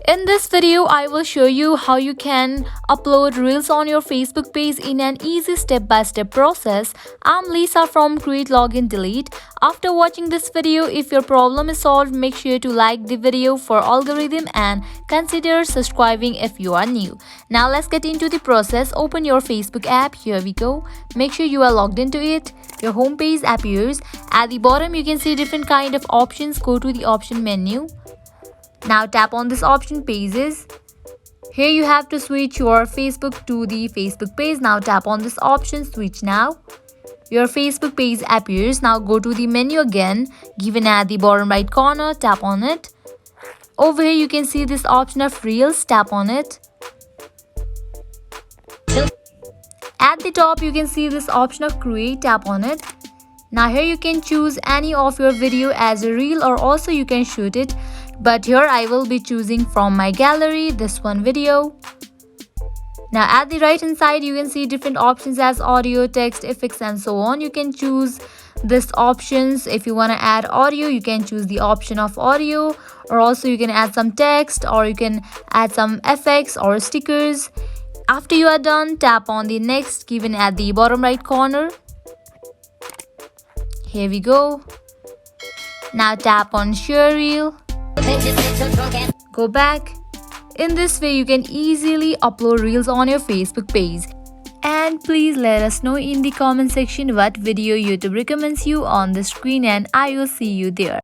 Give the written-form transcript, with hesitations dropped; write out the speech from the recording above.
In this video, I will show you how you can upload reels on your Facebook page in an easy step-by-step process. I'm Lisa from Create Login Delete. After watching this video, if your problem is solved, make sure to like the video for algorithm and consider subscribing if you are new. Now let's get into the process. Open your Facebook app. Here we go. Make sure you are logged into it. Your home page appears. At the bottom, you can see different kind of options. Go to the option menu. Now tap on this option pages. Here you have to switch your Facebook to the Facebook page. Now tap on this option switch now. Your Facebook page appears. Now go to the menu again given at the bottom right corner. Tap on it. Over here you can see this option of reels. Tap on it. At the top you can see this option of create. Tap on it. Now here you can choose any of your video as a reel, or also you can shoot it. But here I will be choosing from my gallery this one video. Now at the right hand side you can see different options as audio, text, effects and so on. You can choose this options. If you want to add audio, you can choose the option of audio, or also you can add some text, or you can add some effects or stickers. After you are done, tap on the next given at the bottom right corner. Here we go. Now tap on share reel. Go back. In this way you can easily upload reels on your Facebook page. And please let us know in the comment section what video YouTube recommends you on the screen, and I will see you there.